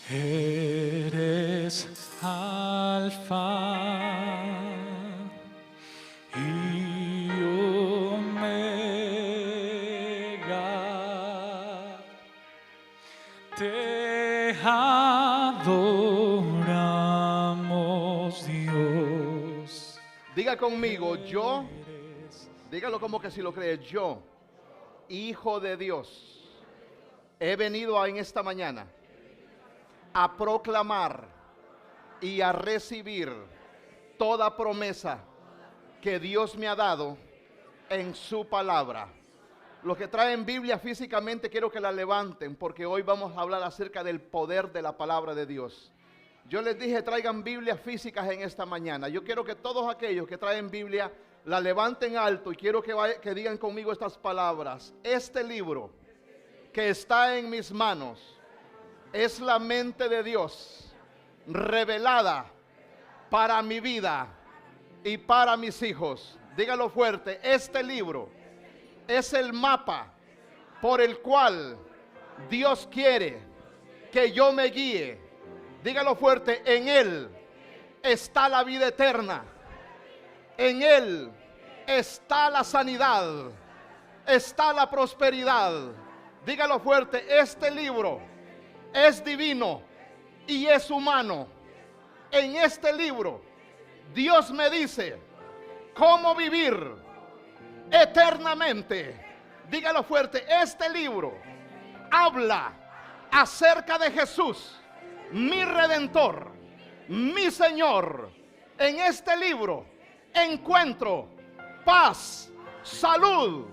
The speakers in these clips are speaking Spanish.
Eres Alfa y Omega. Te adoramos, Dios. Diga conmigo, yo, dígalo como que si lo cree, yo, hijo de Dios, he venido en esta mañana a proclamar y a recibir toda promesa que Dios me ha dado en su palabra. Los que traen Biblia físicamente quiero que la levanten, porque hoy vamos a hablar acerca del poder de la palabra de Dios. Yo les dije traigan Biblias físicas en esta mañana. Yo quiero que todos aquellos que traen Biblia la levanten alto y quiero que digan conmigo estas palabras. Este libro que está en mis manos es la mente de Dios revelada para mi vida y para mis hijos. Dígalo fuerte, este libro es el mapa por el cual Dios quiere que yo me guíe. Dígalo fuerte, en Él está la vida eterna. En Él está la sanidad, está la prosperidad. Dígalo fuerte, este libro es divino y es humano. En este libro Dios me dice cómo vivir eternamente. Dígalo fuerte, este libro habla acerca de Jesús, mi Redentor, mi Señor. En este libro encuentro paz, salud,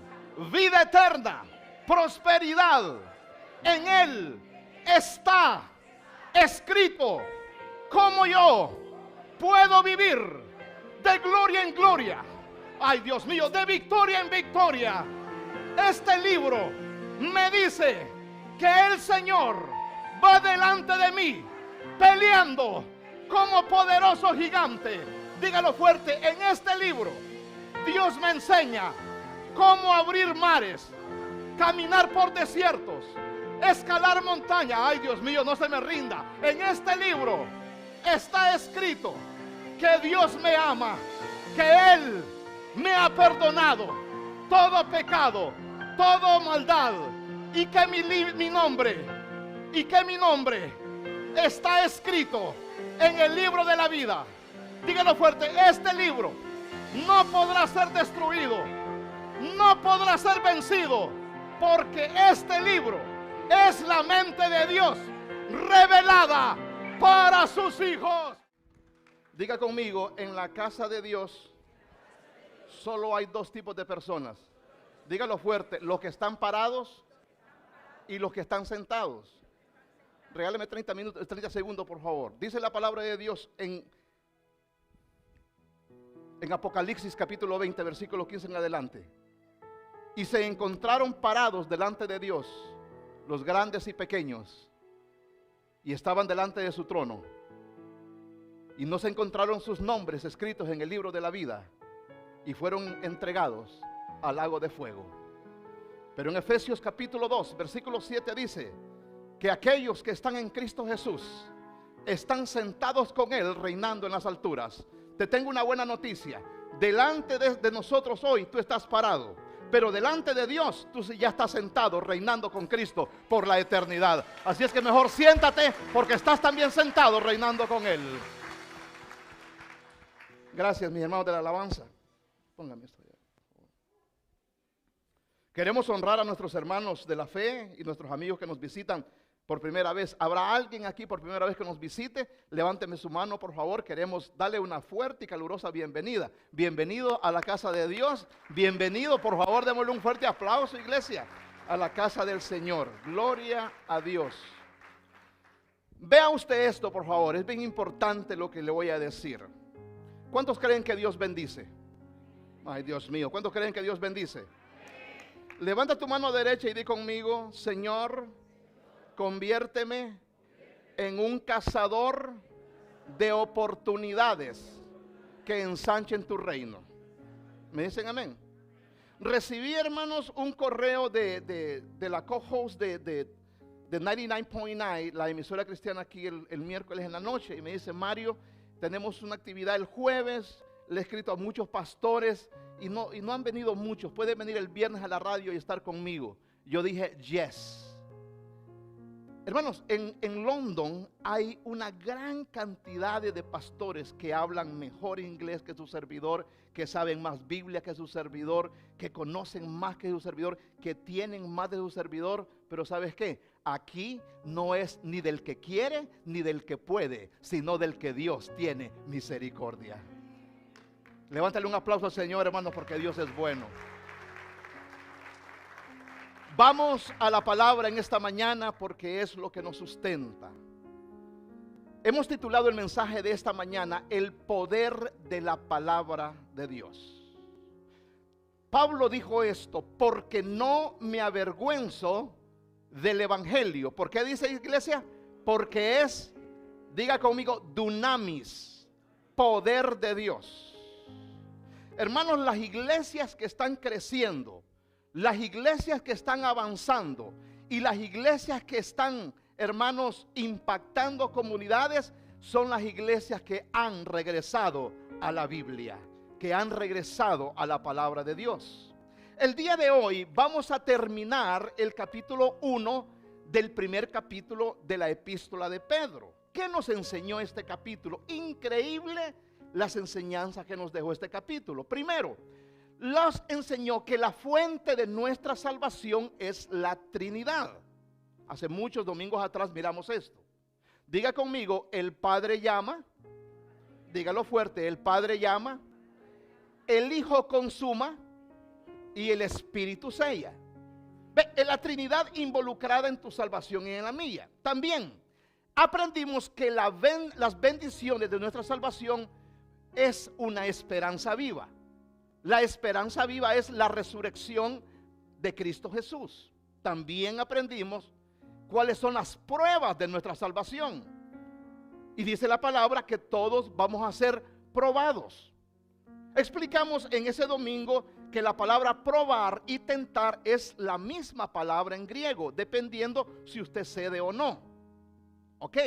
vida eterna, prosperidad. En Él está escrito cómo yo puedo vivir de gloria en gloria. Ay, Dios mío, de victoria en victoria. Este libro me dice que el Señor va delante de mí, peleando como poderoso gigante. Dígalo fuerte, en este libro Dios me enseña cómo abrir mares, caminar por desiertos, escalar montaña. Ay, Dios mío, no se me rinda. En este libro está escrito que Dios me ama, que Él me ha perdonado todo pecado, toda maldad, y que mi nombre está escrito en el libro de la vida. Dígalo fuerte, este libro no podrá ser destruido, no podrá ser vencido, porque este libro es la mente de Dios revelada para sus hijos. Diga conmigo, en la casa de Dios solo hay dos tipos de personas. Dígalo fuerte, los que están parados y los que están sentados. Regáleme 30 segundos, por favor. Dice la palabra de Dios en Apocalipsis capítulo 20, versículo 15 en adelante. Y se encontraron parados delante de Dios los grandes y pequeños, y estaban delante de su trono, y no se encontraron sus nombres escritos en el libro de la vida, y fueron entregados al lago de fuego. Pero en Efesios capítulo 2, versículo 7 dice que aquellos que están en Cristo Jesús están sentados con Él reinando en las alturas. Te tengo una buena noticia. Delante de nosotros hoy tú estás parado, pero delante de Dios tú ya estás sentado reinando con Cristo por la eternidad. Así es que mejor siéntate, porque estás también sentado reinando con Él. Gracias, mis hermanos de la alabanza. Póngame esto ya. Queremos honrar a nuestros hermanos de la fe y nuestros amigos que nos visitan por primera vez. ¿Habrá alguien aquí por primera vez que nos visite? Levánteme su mano, por favor. Queremos darle una fuerte y calurosa bienvenida. Bienvenido a la casa de Dios. Bienvenido, por favor, démosle un fuerte aplauso, iglesia, a la casa del Señor. Gloria a Dios. Vea usted esto, por favor. Es bien importante lo que le voy a decir. ¿Cuántos creen que Dios bendice? Ay, Dios mío. ¿Cuántos creen que Dios bendice? Levanta tu mano derecha y di conmigo: Señor, conviérteme en un cazador de oportunidades que ensanchen tu reino. ¿Me dicen amén? Recibí, hermanos, un correo de la co-host de de 99.9, la emisora cristiana aquí el miércoles en la noche, y me dice: Mario, tenemos una actividad el jueves. Le he escrito a muchos pastores y no han venido muchos. Pueden venir el viernes a la radio y estar conmigo. Yo dije yes. Hermanos, en London hay una gran cantidad de pastores que hablan mejor inglés que su servidor, que saben más Biblia que su servidor, que conocen más que su servidor, que tienen más de su servidor. Pero ¿sabes qué? Aquí no es ni del que quiere ni del que puede, sino del que Dios tiene misericordia. Levántale un aplauso al Señor, hermanos, porque Dios es bueno. Vamos a la palabra en esta mañana porque es lo que nos sustenta. Hemos titulado el mensaje de esta mañana: el poder de la palabra de Dios. Pablo dijo esto: porque no me avergüenzo del evangelio. ¿Por qué dice, iglesia? Porque es, diga conmigo, dunamis, poder de Dios. Hermanos, las iglesias que están creciendo, las iglesias que están avanzando y las iglesias que están, hermanos, impactando comunidades, son las iglesias que han regresado a la Biblia, que han regresado a la palabra de Dios. El día de hoy vamos a terminar el capítulo 1 del primer capítulo de la epístola de Pedro. ¿Qué nos enseñó este capítulo? Increíble las enseñanzas que nos dejó este capítulo. Primero, nos enseñó que la fuente de nuestra salvación es la Trinidad. Hace muchos domingos atrás miramos esto. Diga conmigo: el Padre llama. Dígalo fuerte: el Padre llama, el Hijo consuma y el Espíritu sella. Ve, en la Trinidad involucrada en tu salvación y en la mía. También aprendimos que las bendiciones de nuestra salvación es una esperanza viva. La esperanza viva es la resurrección de Cristo Jesús. También aprendimos cuáles son las pruebas de nuestra salvación. Y dice la palabra que todos vamos a ser probados. Explicamos en ese domingo que la palabra probar y tentar es la misma palabra en griego, dependiendo si usted cede o no. Ok.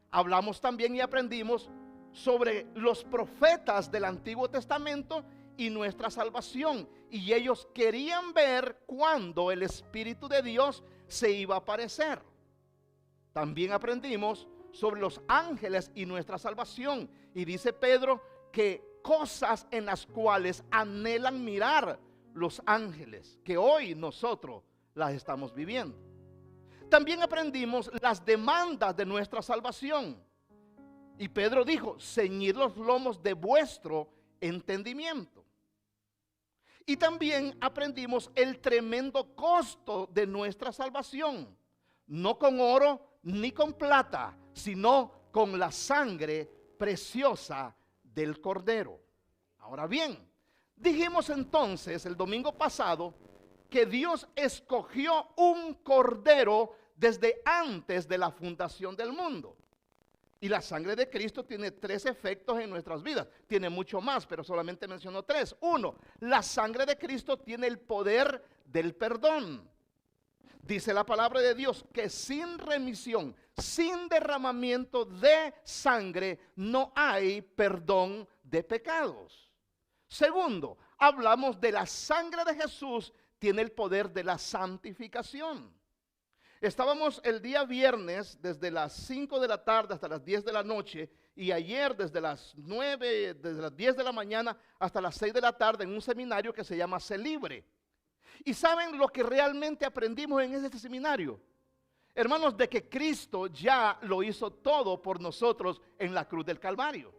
Hablamos también y aprendimos sobre los profetas del Antiguo Testamento y nuestra salvación, y ellos querían ver cuándo el Espíritu de Dios se iba a aparecer. También aprendimos sobre los ángeles y nuestra salvación, y dice Pedro que cosas en las cuales anhelan mirar los ángeles, que hoy nosotros las estamos viviendo. También aprendimos las demandas de nuestra salvación. Y Pedro dijo: ceñid los lomos de vuestro entendimiento. Y también aprendimos el tremendo costo de nuestra salvación. No con oro ni con plata, sino con la sangre preciosa del Cordero. Ahora bien, dijimos entonces el domingo pasado que Dios escogió un Cordero desde antes de la fundación del mundo. Y la sangre de Cristo tiene 3 efectos en nuestras vidas. Tiene mucho más, pero solamente menciono 3. 1, la sangre de Cristo tiene el poder del perdón. Dice la palabra de Dios que sin remisión, sin derramamiento de sangre, no hay perdón de pecados. Segundo, hablamos de la sangre de Jesús, tiene el poder de la santificación. Estábamos el día viernes desde las 5 de la tarde hasta las 10 de la noche, y ayer desde las 9, desde las 10 de la mañana hasta las 6 de la tarde en un seminario que se llama Celibre. ¿Y saben lo que realmente aprendimos en ese seminario? Hermanos, de que Cristo ya lo hizo todo por nosotros en la cruz del Calvario.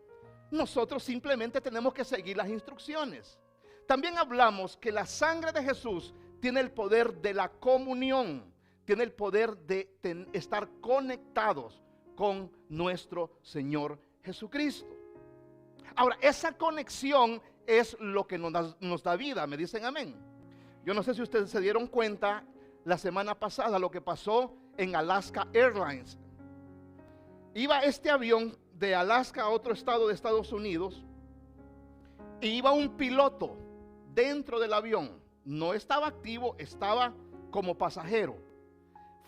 Nosotros simplemente tenemos que seguir las instrucciones. También hablamos que la sangre de Jesús tiene el poder de la comunión. Tiene el poder de estar conectados con nuestro Señor Jesucristo. Ahora, esa conexión es lo que nos da vida. ¿Me dicen amén? Yo no sé si ustedes se dieron cuenta la semana pasada lo que pasó en Alaska Airlines. Iba este avión de Alaska a otro estado de Estados Unidos, y iba un piloto dentro del avión. No estaba activo, estaba como pasajero.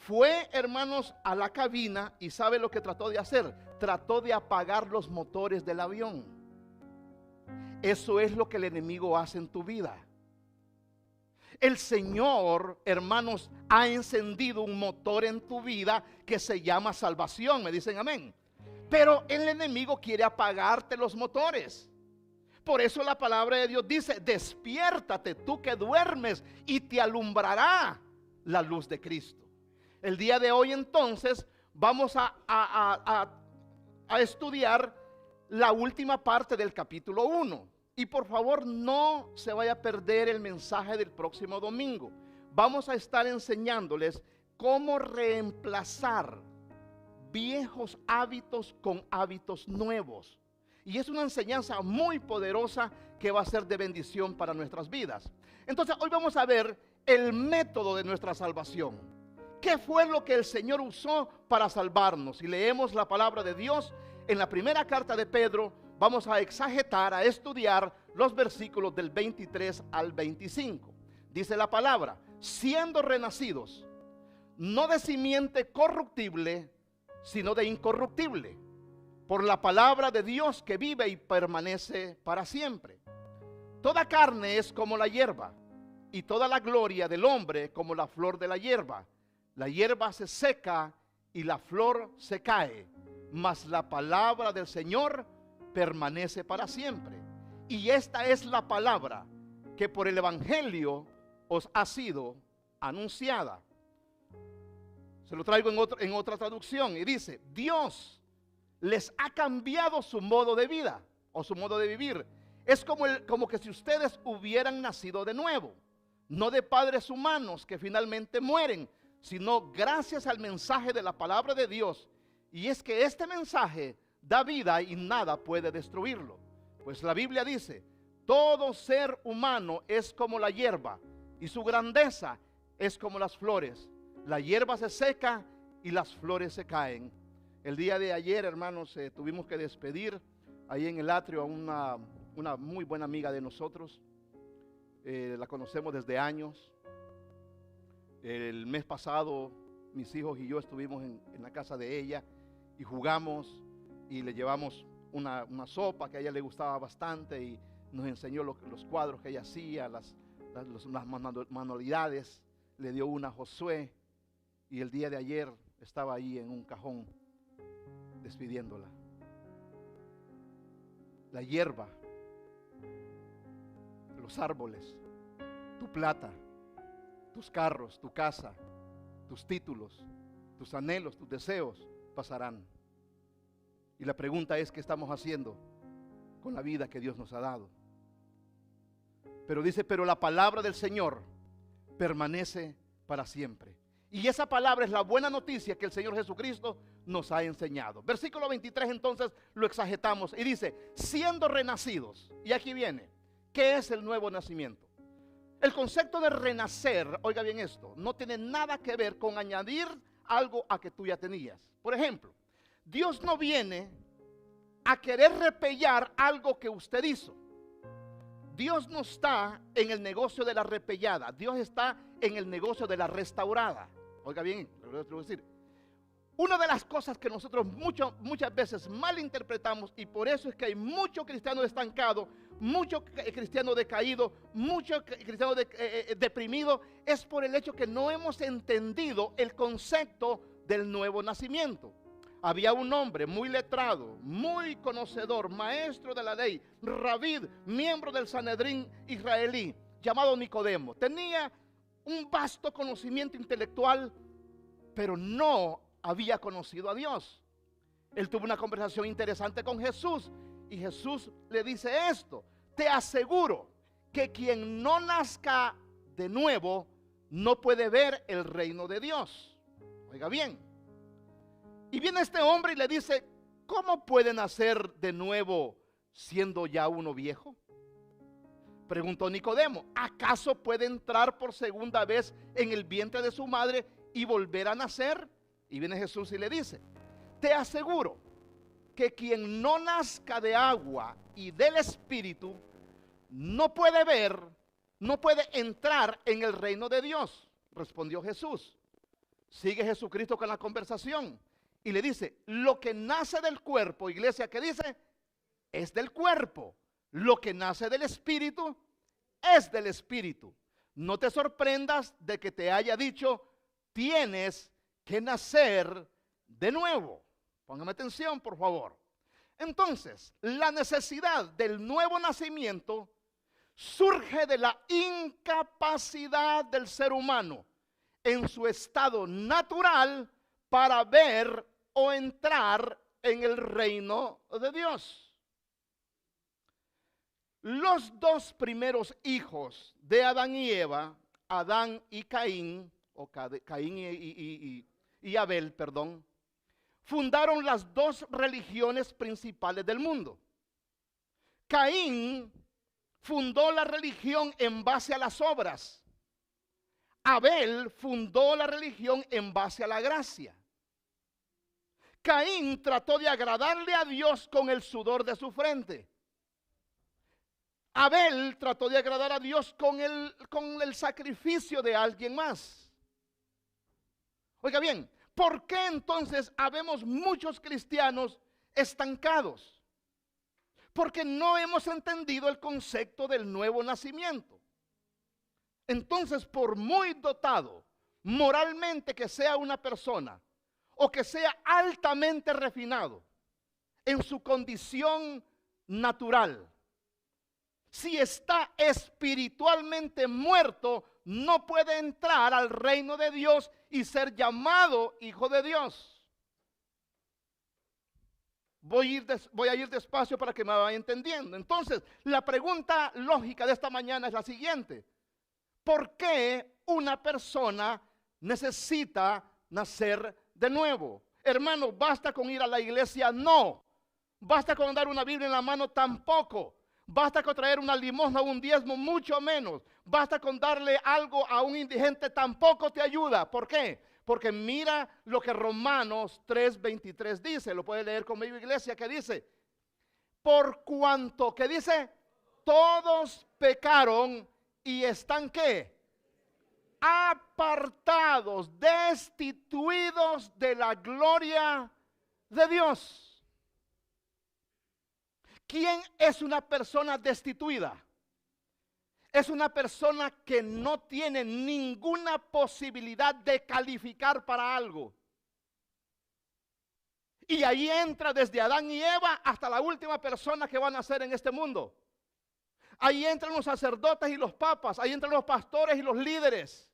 Fue, hermanos, a la cabina y ¿sabe lo que trató de hacer? Trató de apagar los motores del avión. Eso es lo que el enemigo hace en tu vida. El Señor, hermanos, ha encendido un motor en tu vida que se llama salvación. Me dicen amén. Pero el enemigo quiere apagarte los motores. Por eso la palabra de Dios dice: despiértate tú que duermes y te alumbrará la luz de Cristo. El día de hoy entonces vamos a estudiar la última parte del capítulo 1. Y por favor no se vaya a perder el mensaje del próximo domingo. Vamos a estar enseñándoles cómo reemplazar viejos hábitos con hábitos nuevos. Y es una enseñanza muy poderosa que va a ser de bendición para nuestras vidas. Entonces hoy vamos a ver el método de nuestra salvación. ¿Qué fue lo que el Señor usó para salvarnos? Si leemos la palabra de Dios en la primera carta de Pedro, vamos a exagetar, a estudiar los versículos del 23 al 25. Dice la palabra: siendo renacidos, no de simiente corruptible, sino de incorruptible, por la palabra de Dios que vive y permanece para siempre. Toda carne es como la hierba, y toda la gloria del hombre como la flor de la hierba. La hierba se seca y la flor se cae, mas la palabra del Señor permanece para siempre. Y esta es la palabra que por el evangelio os ha sido anunciada. Se lo traigo en otra traducción y dice: Dios les ha cambiado su modo de vida o su modo de vivir. Es como que si ustedes hubieran nacido de nuevo, no de padres humanos que finalmente mueren, sino gracias al mensaje de la palabra de Dios. Y es que este mensaje da vida y nada puede destruirlo. Pues la Biblia dice: todo ser humano es como la hierba, y su grandeza es como las flores. La hierba se seca y las flores se caen. El día de ayer, hermanos, tuvimos que despedir ahí en el atrio a una muy buena amiga de nosotros. La conocemos desde años. El mes pasado mis hijos y yo estuvimos en la casa de ella y jugamos y le llevamos una sopa que a ella le gustaba bastante y nos enseñó los cuadros que ella hacía, las manualidades. Le dio una a Josué y el día de ayer estaba ahí en un cajón despidiéndola. La hierba, los árboles, tu plata, tus carros, tu casa, tus títulos, tus anhelos, tus deseos pasarán. Y la pregunta es: ¿qué estamos haciendo con la vida que Dios nos ha dado? Pero dice: pero la palabra del Señor permanece para siempre. Y esa palabra es la buena noticia que el Señor Jesucristo nos ha enseñado. Versículo 23 entonces lo exagetamos y dice: siendo renacidos. Y aquí viene, ¿qué es el nuevo nacimiento? El concepto de renacer, oiga bien esto, no tiene nada que ver con añadir algo a que tú ya tenías. Por ejemplo, Dios no viene a querer repellar algo que usted hizo. Dios no está en el negocio de la repellada, Dios está en el negocio de la restaurada. Oiga bien, lo que quiero decir. Una de las cosas que nosotros muchas veces malinterpretamos, y por eso es que hay mucho cristiano estancado, mucho cristiano decaído, mucho cristiano deprimido, es por el hecho que no hemos entendido el concepto del nuevo nacimiento. Había un hombre muy letrado, muy conocedor, maestro de la ley, rabí, miembro del Sanedrín israelí, llamado Nicodemo. Tenía un vasto conocimiento intelectual, pero no había conocido a Dios. Él tuvo una conversación interesante con Jesús y Jesús le dice esto: te aseguro que quien no nazca de nuevo no puede ver el reino de Dios. Oiga bien. Y viene este hombre y le dice: ¿cómo puede nacer de nuevo siendo ya uno viejo? Preguntó Nicodemo: ¿acaso puede entrar por segunda vez en el vientre de su madre y volver a nacer? Y viene Jesús y le dice: te aseguro que quien no nazca de agua y del Espíritu no puede ver, no puede entrar en el reino de Dios. Respondió Jesús: Sigue Jesucristo con la conversación y le dice, lo que nace del cuerpo, iglesia, ¿qué dice? Es del cuerpo. Lo que nace del espíritu es del espíritu. No te sorprendas de que te haya dicho, tienes que nacer de nuevo. Póngame atención, por favor. Entonces, la necesidad del nuevo nacimiento surge de la incapacidad del ser humano en su estado natural para ver o entrar en el reino de Dios. Los dos primeros hijos de Adán y Eva, Adán y Caín, o Caín y Abel, perdón, fundaron las dos religiones principales del mundo. Caín fundó la religión en base a las obras. Abel fundó la religión en base a la gracia. Caín trató de agradarle a Dios con el sudor de su frente. Abel trató de agradar a Dios con el sacrificio de alguien más. Oiga bien, ¿por qué entonces habemos muchos cristianos estancados? Porque no hemos entendido el concepto del nuevo nacimiento. Entonces, por muy dotado moralmente que sea una persona, o que sea altamente refinado en su condición natural, si está espiritualmente muerto, no puede entrar al reino de Dios y ser llamado hijo de Dios. Voy a ir despacio para que me vaya entendiendo. Entonces, la pregunta lógica de esta mañana es la siguiente: ¿por qué una persona necesita nacer de nuevo? Hermano, ¿basta con ir a la iglesia? No. ¿Basta con dar una Biblia en la mano? Tampoco. ¿Basta con traer una limosna o un diezmo? Mucho menos. ¿Basta con darle algo a un indigente? Tampoco te ayuda. ¿Por qué? Porque mira lo que Romanos 3:23 dice. Lo puede leer conmigo, iglesia, que dice: por cuanto, que dice, todos pecaron y están, ¿qué? Apartados, destituidos de la gloria de Dios. ¿Quién es una persona destituida? Es una persona que no tiene ninguna posibilidad de calificar para algo. Y ahí entra desde Adán y Eva hasta la última persona que va a nacer en este mundo. Ahí entran los sacerdotes y los papas, ahí entran los pastores y los líderes.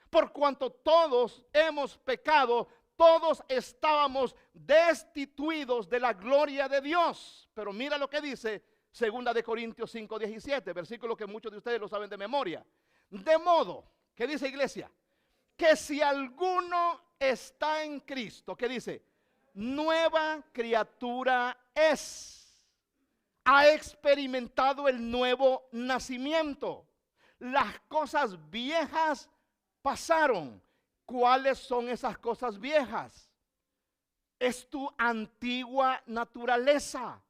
Por cuanto todos hemos pecado, todos estábamos destituidos de la gloria de Dios. Pero mira lo que dice 2 Corintios 5:17, versículo que muchos de ustedes lo saben de memoria. De modo, ¿qué dice, iglesia? Que si alguno está en Cristo, ¿qué dice? Nueva criatura es. Ha experimentado el nuevo nacimiento. Las cosas viejas pasaron. ¿Cuáles son esas cosas viejas? Es tu antigua naturaleza.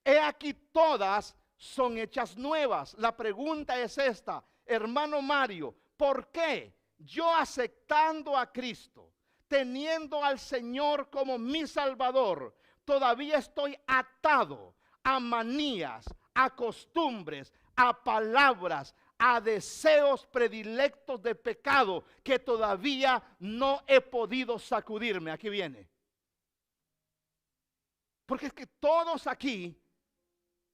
He aquí, todas son hechas nuevas. La pregunta es esta, hermano Mario: ¿por qué yo, aceptando a Cristo, teniendo al Señor como mi Salvador, todavía estoy atado a manías, a costumbres, a palabras, a deseos predilectos de pecado que todavía no he podido sacudirme? Aquí viene. Porque es que todos aquí,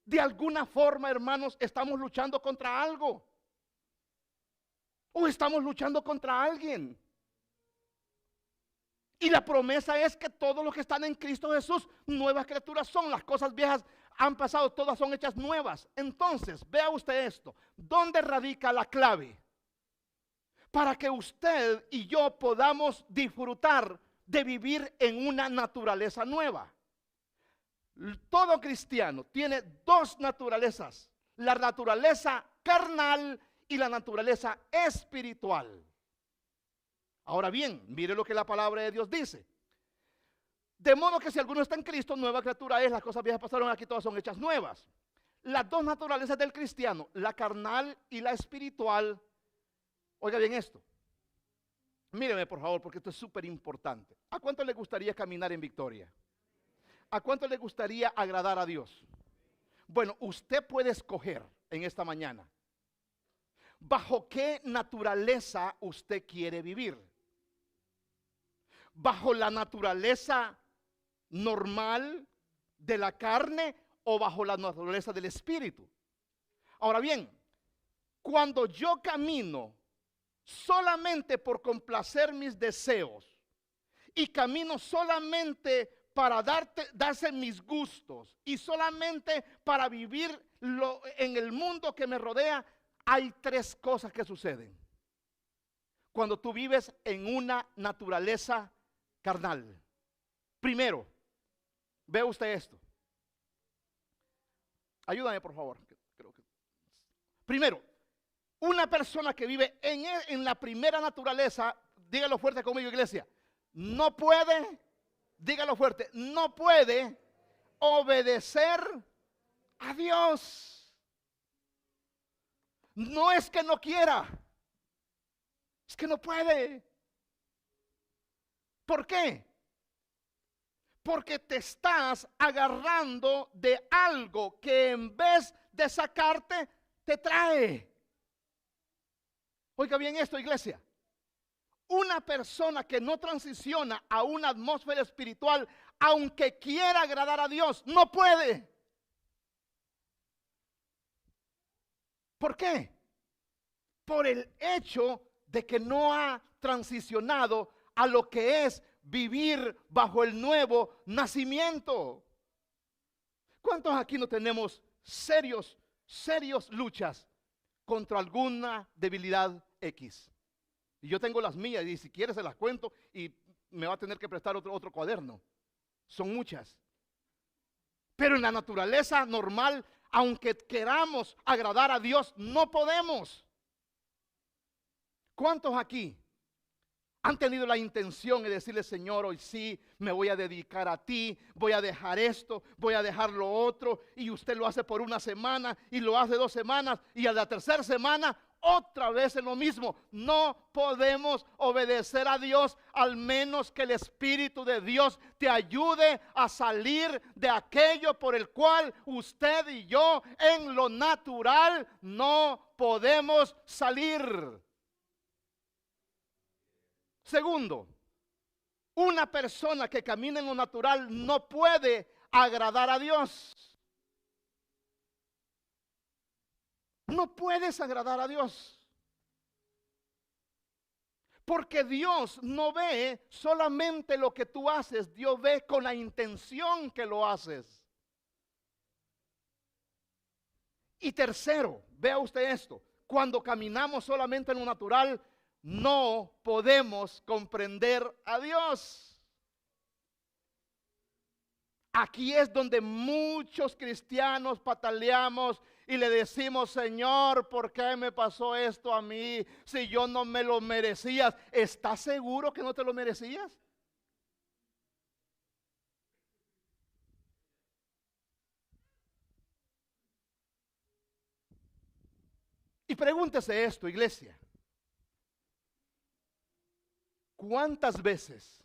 de alguna forma, hermanos, estamos luchando contra algo. O estamos luchando contra alguien. Y la promesa es que todos los que están en Cristo Jesús, nuevas criaturas son. Las cosas viejas han pasado, todas son hechas nuevas. Entonces, vea usted esto. ¿Dónde radica la clave? Para que usted y yo podamos disfrutar de vivir en una naturaleza nueva. Todo cristiano tiene dos naturalezas: la naturaleza carnal y la naturaleza espiritual. Ahora bien, mire lo que la palabra de Dios dice. De modo que si alguno está en Cristo, nueva criatura es. Las cosas viejas pasaron, aquí todas son hechas nuevas. Las dos naturalezas del cristiano, la carnal y la espiritual. Oiga bien esto: Míreme por favor, porque esto es súper importante. ¿A cuánto le gustaría caminar en victoria? ¿A cuánto le gustaría agradar a Dios? Bueno, usted puede escoger en esta mañana bajo qué naturaleza usted quiere vivir. ¿Bajo la naturaleza normal de la carne o bajo la naturaleza del espíritu? Ahora bien, cuando yo camino solamente por complacer mis deseos y camino solamente para darse mis gustos y solamente para vivir en el mundo que me rodea, hay tres cosas que suceden cuando tú vives en una naturaleza carnal. Primero, vea usted esto. Ayúdame por favor. Primero, una persona que vive en la primera naturaleza, dígalo fuerte conmigo, iglesia, no puede, dígalo fuerte, no puede obedecer a Dios. No es que no quiera, es que no puede. ¿Por qué? Porque te estás agarrando de algo que en vez de sacarte, te trae. Oiga bien esto, iglesia. Una persona que no transiciona a una atmósfera espiritual, aunque quiera agradar a Dios, no puede. ¿Por qué? Por el hecho de que no ha transicionado a lo que es vivir bajo el nuevo nacimiento. ¿Cuántos aquí no tenemos serios luchas contra alguna debilidad X? Y yo tengo las mías y si quieres se las cuento y me va a tener que prestar otro cuaderno. Son muchas. Pero en la naturaleza normal, aunque queramos agradar a Dios, no podemos. ¿Cuántos aquí han tenido la intención de decirle, Señor, hoy sí me voy a dedicar a ti, voy a dejar esto, voy a dejar lo otro, y usted lo hace por una semana y lo hace 2 semanas y a la tercera semana otra vez es lo mismo? No podemos obedecer a Dios al menos que el Espíritu de Dios te ayude a salir de aquello por el cual usted y yo en lo natural no podemos salir. Segundo, una persona que camina en lo natural no puede agradar a Dios. No puedes agradar a Dios. Porque Dios no ve solamente lo que tú haces, Dios ve con la intención que lo haces. Y tercero, vea usted esto, cuando caminamos solamente en lo natural, no podemos comprender a Dios. Aquí es donde muchos cristianos pataleamos y le decimos, Señor, ¿por qué me pasó esto a mí si yo no me lo merecía? ¿Estás seguro que no te lo merecías? Y pregúntese esto, iglesia. ¿Cuántas veces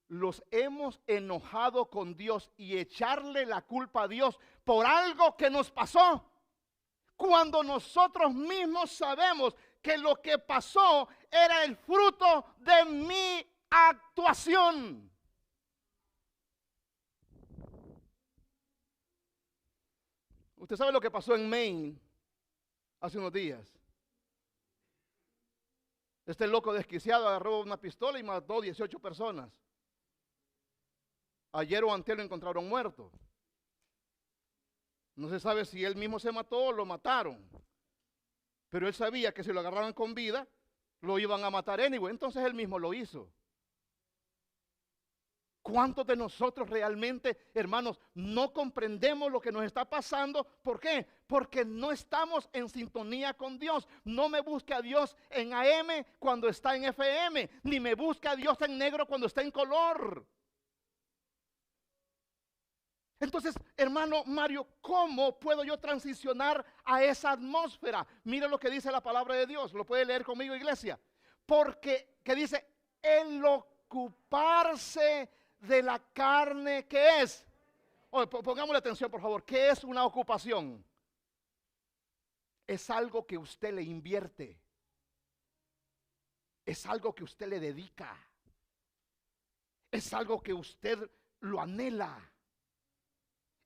los hemos enojado con Dios y echarle la culpa a Dios por algo que nos pasó, cuando nosotros mismos sabemos que lo que pasó era el fruto de mi actuación? Usted sabe lo que pasó en Maine hace unos días. Este loco desquiciado agarró una pistola y mató 18 personas. Ayer o antier lo encontraron muerto. No se sabe si él mismo se mató o lo mataron. Pero él sabía que si lo agarraban con vida, lo iban a matar anyway. Entonces él mismo lo hizo. ¿Cuántos de nosotros realmente, hermanos, no comprendemos lo que nos está pasando? ¿Por qué? Porque no estamos en sintonía con Dios. No me busque a Dios en AM cuando está en FM, ni me busque a Dios en negro cuando está en color. Entonces, hermano Mario, ¿cómo puedo yo transicionar a esa atmósfera? Mira lo que dice la palabra de Dios. ¿Lo puede leer conmigo, iglesia? Porque, que dice, el ocuparse de la carne, ¿qué es? Oye, pongámosle atención, por favor. ¿Qué es una ocupación? Es algo que usted le invierte. Es algo que usted le dedica. Es algo que usted lo anhela.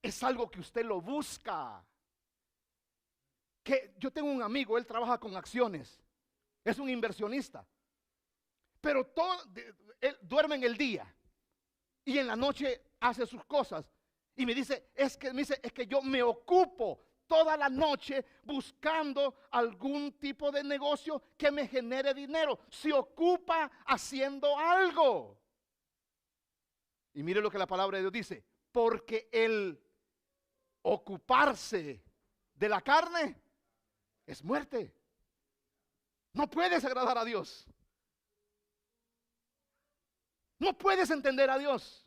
Es algo que usted lo busca. Que yo tengo un amigo, él trabaja con acciones. Es un inversionista. Pero él duerme en el día y en la noche hace sus cosas. Y me dice, es que yo me ocupo toda la noche buscando algún tipo de negocio que me genere dinero. Se ocupa haciendo algo. Y mire lo que la palabra de Dios dice. Porque el ocuparse de la carne es muerte. No puedes agradar a Dios. No puedes entender a Dios.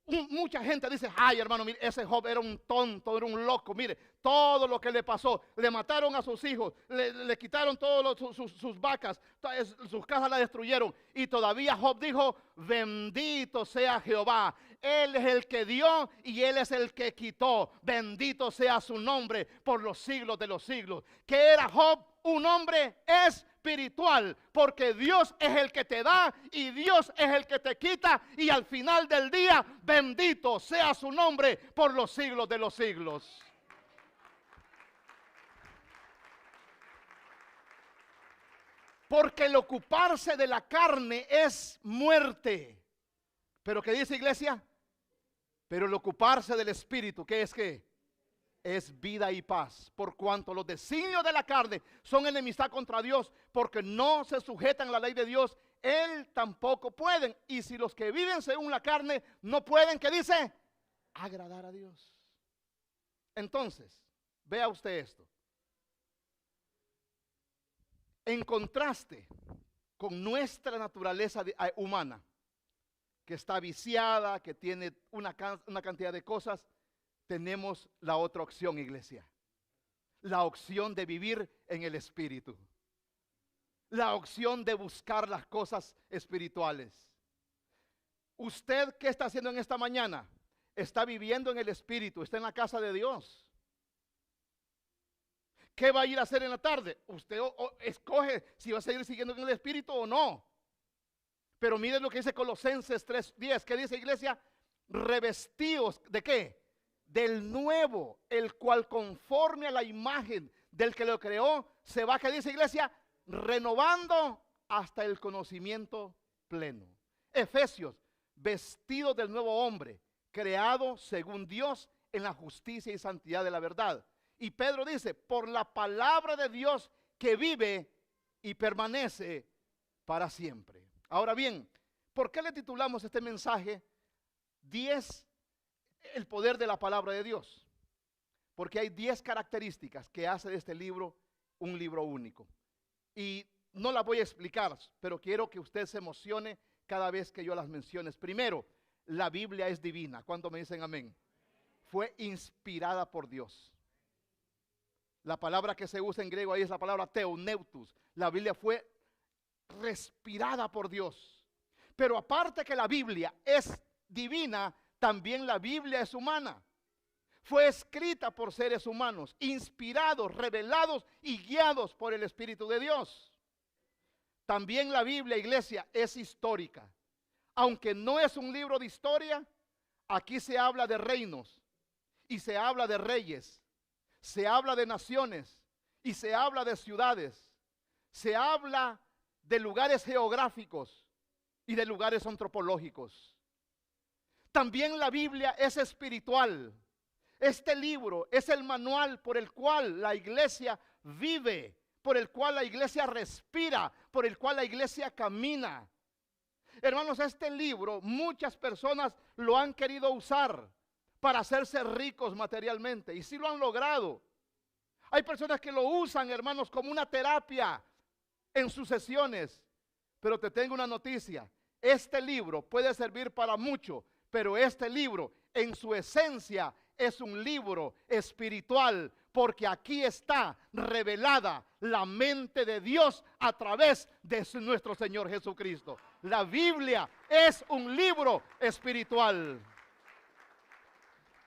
Mucha gente dice, ay hermano, mire, ese Job era un tonto, era un loco. Mire, todo lo que le pasó, le mataron a sus hijos, le quitaron todas sus vacas, sus casas la destruyeron. Y todavía Job dijo, bendito sea Jehová. Él es el que dio y Él es el que quitó. Bendito sea su nombre por los siglos de los siglos. ¿Qué era Job? Un hombre espiritual, porque Dios es el que te da y Dios es el que te quita, y al final del día, bendito sea su nombre por los siglos de los siglos. Porque el ocuparse de la carne es muerte. Pero ¿qué dice, iglesia? Pero el ocuparse del espíritu, ¿qué es qué? Es vida y paz, por cuanto los designios de la carne son enemistad contra Dios, porque no se sujetan a la ley de Dios, Él tampoco pueden. Y si los que viven según la carne no pueden, ¿qué dice? Agradar a Dios. Entonces, vea usted esto. En contraste con nuestra naturaleza humana, que está viciada, que tiene una cantidad de cosas, tenemos la otra opción, iglesia. La opción de vivir en el Espíritu. La opción de buscar las cosas espirituales. ¿Usted qué está haciendo en esta mañana? Está viviendo en el Espíritu, está en la casa de Dios. ¿Qué va a ir a hacer en la tarde? Usted escoge si va a seguir siguiendo en el Espíritu o no. Pero mire lo que dice Colosenses 3:10. ¿Qué dice, iglesia? Revestidos ¿de qué? Del nuevo, el cual conforme a la imagen del que lo creó, se va, ¿qué dice, iglesia? Renovando hasta el conocimiento pleno. Efesios, vestidos del nuevo hombre, creado según Dios en la justicia y santidad de la verdad. Y Pedro dice, por la palabra de Dios que vive y permanece para siempre. Ahora bien, ¿por qué le titulamos este mensaje 10? El poder de la palabra de Dios. Porque hay 10 características que hace de este libro un libro único. Y no las voy a explicar, pero quiero que usted se emocione cada vez que yo las mencione. Primero, la Biblia es divina. ¿Cuántos me dicen amén? Fue inspirada por Dios. La palabra que se usa en griego ahí es la palabra theoneutos. La Biblia fue respirada por Dios. Pero aparte que la Biblia es divina, también la Biblia es humana. Fue escrita por seres humanos, inspirados, revelados y guiados por el Espíritu de Dios. También la Biblia, iglesia, es histórica. Aunque no es un libro de historia, aquí se habla de reinos y se habla de reyes, se habla de naciones y se habla de ciudades, se habla de lugares geográficos y de lugares antropológicos. También la Biblia es espiritual. Este libro es el manual por el cual la iglesia vive, por el cual la iglesia respira, por el cual la iglesia camina. Hermanos, este libro muchas personas lo han querido usar para hacerse ricos materialmente, y sí lo han logrado. Hay personas que lo usan, hermanos, como una terapia en sus sesiones. Pero te tengo una noticia: este libro puede servir para mucho, pero este libro en su esencia es un libro espiritual, porque aquí está revelada la mente de Dios a través de nuestro Señor Jesucristo. La Biblia es un libro espiritual.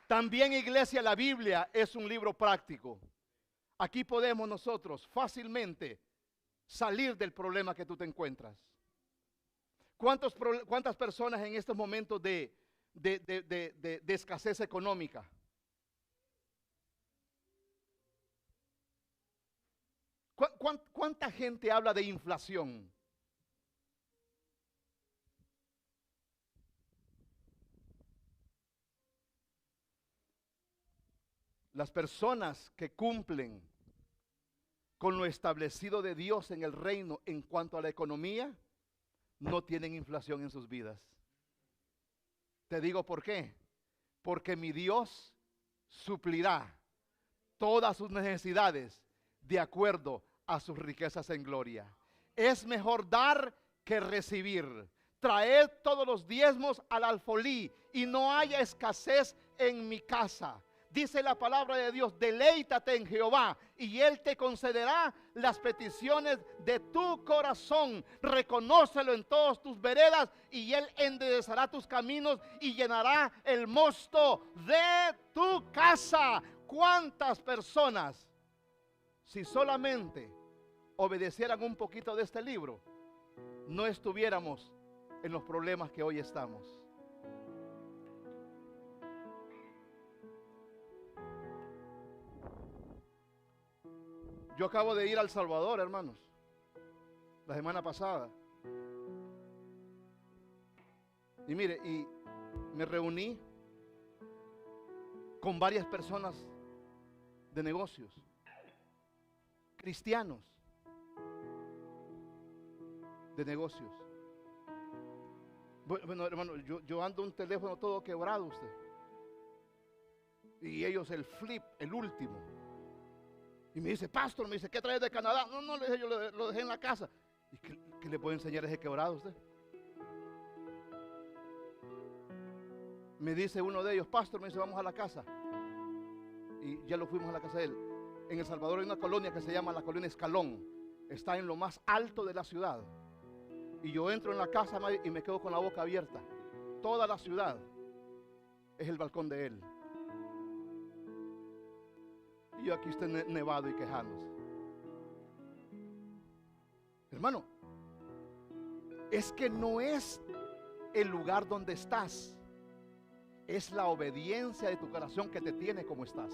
También, iglesia, la Biblia es un libro práctico. Aquí podemos nosotros fácilmente salir del problema que tú te encuentras. ¿Cuántas personas en estos momentos de escasez económica? ¿Cuánta gente habla de inflación? Las personas que cumplen con lo establecido de Dios en el reino en cuanto a la economía, no tienen inflación en sus vidas. Te digo por qué. Porque mi Dios suplirá todas sus necesidades de acuerdo a sus riquezas en gloria. Es mejor dar que recibir. Traed todos los diezmos al alfolí y no haya escasez en mi casa. Dice la palabra de Dios: deleítate en Jehová y Él te concederá las peticiones de tu corazón. Reconócelo en todas tus veredas y Él enderezará tus caminos y llenará el mosto de tu casa. ¿Cuántas personas, si solamente obedecieran un poquito de este libro, no estuviéramos en los problemas que hoy estamos? Yo acabo de ir a El Salvador, hermanos, la semana pasada. Y mire, y me reuní con varias personas de negocios, cristianos de negocios. Bueno, hermano, yo ando un teléfono todo quebrado usted. Y ellos el flip, el último. Y me dice: pastor, me dice, ¿qué traes de Canadá? No, le dije, yo lo dejé en la casa. ¿Y qué le puedo enseñar ese quebrado a usted? Me dice uno de ellos: pastor, me dice, vamos a la casa. Y ya lo fuimos a la casa de él. En El Salvador hay una colonia que se llama la colonia Escalón. Está en lo más alto de la ciudad. Y yo entro en la casa y me quedo con la boca abierta. Toda la ciudad es el balcón de él. Y yo aquí estoy nevado y quejándose. Hermano, es que no es el lugar donde estás, es la obediencia de tu corazón que te tiene como estás.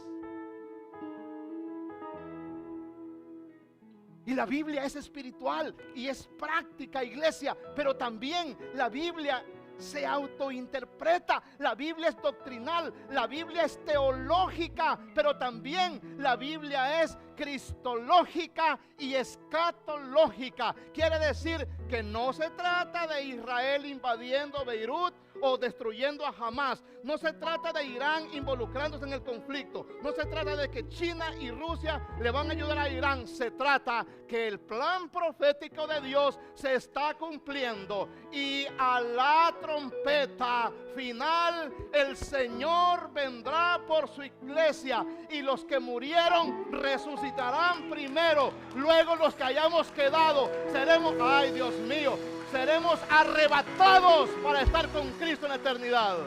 Y la Biblia es espiritual y es práctica, iglesia, pero también la Biblia se autointerpreta. La Biblia es doctrinal, la Biblia es teológica, pero también la Biblia es cristológica y escatológica. Quiere decir que no se trata de Israel invadiendo Beirut o destruyendo a Hamás. No se trata de Irán involucrándose en el conflicto. No se trata de que China y Rusia le van a ayudar a Irán. Se trata que el plan profético de Dios se está cumpliendo y a la trompeta final el Señor vendrá por su iglesia y los que murieron resucitarán primero. Luego los que hayamos quedado seremos, ay Dios mío, seremos arrebatados para estar con Cristo en la eternidad.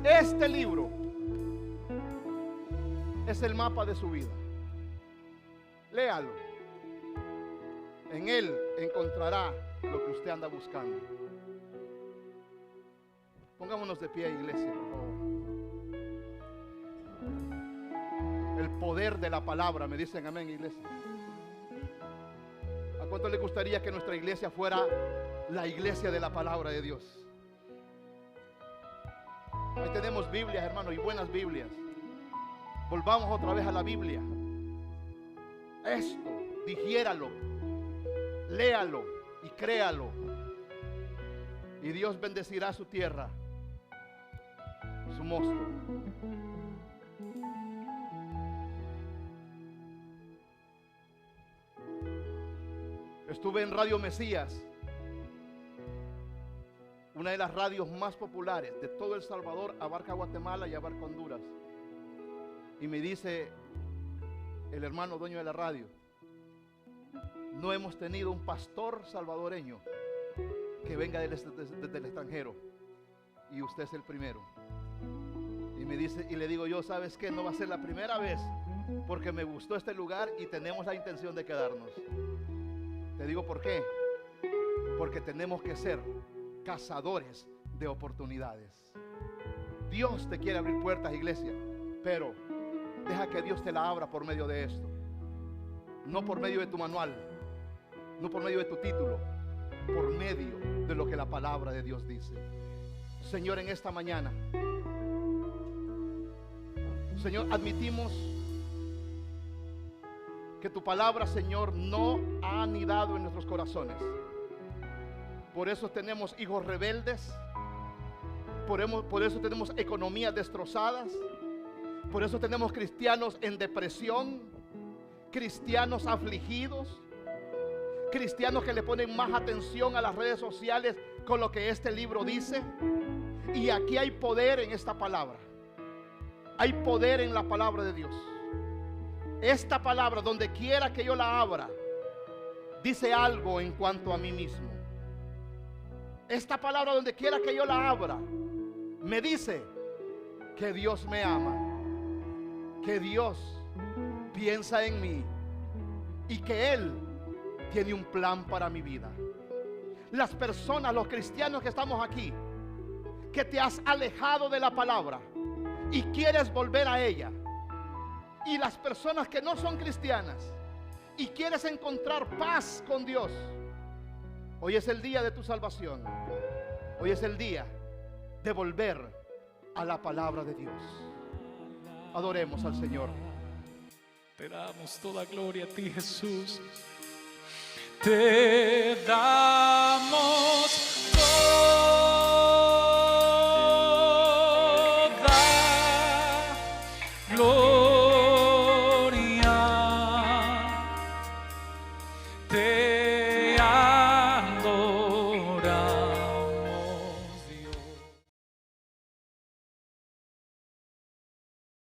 Este libro es el mapa de su vida. Léalo. En él encontrará lo que usted anda buscando. Pongámonos de pie, iglesia, por favor. El poder de la palabra, me dicen amén, iglesia. ¿A cuánto le gustaría que nuestra iglesia fuera la iglesia de la palabra de Dios? Ahí tenemos Biblias, hermanos, y buenas Biblias. Volvamos otra vez a la Biblia. Esto, digiéralo, léalo y créalo. Y Dios bendecirá su tierra, su mosto. Estuve en Radio Mesías, una de las radios más populares de todo El Salvador, abarca Guatemala y abarca Honduras. Y me dice el hermano dueño de la radio: no hemos tenido un pastor salvadoreño que venga desde el extranjero, y usted es el primero. Y me dice, y le digo yo: ¿sabes qué? No va a ser la primera vez, porque me gustó este lugar y tenemos la intención de quedarnos. Te digo por qué. Porque tenemos que ser cazadores de oportunidades. Dios te quiere abrir puertas, iglesia, pero deja que Dios te la abra por medio de esto. No por medio de tu manual, no por medio de tu título, por medio de lo que la palabra de Dios dice. Señor, en esta mañana, Señor, admitimos que tu palabra, Señor, no ha anidado en nuestros corazones. Por eso tenemos hijos rebeldes. Por eso tenemos economías destrozadas. Por eso tenemos cristianos en depresión, cristianos afligidos, cristianos que le ponen más atención a las redes sociales con lo que este libro dice. Y aquí hay poder en esta palabra. Hay poder en la palabra de Dios. Esta palabra, donde quiera que yo la abra, dice algo en cuanto a mí mismo. Esta palabra, donde quiera que yo la abra, me dice que Dios me ama, que Dios piensa en mí y que Él tiene un plan para mi vida. Las personas, los cristianos que estamos aquí, que te has alejado de la palabra y quieres volver a ella, y las personas que no son cristianas y quieres encontrar paz con Dios, hoy es el día de tu salvación. Hoy es el día de volver a la palabra de Dios. Adoremos al Señor. Te damos toda gloria a ti, Jesús. Te damos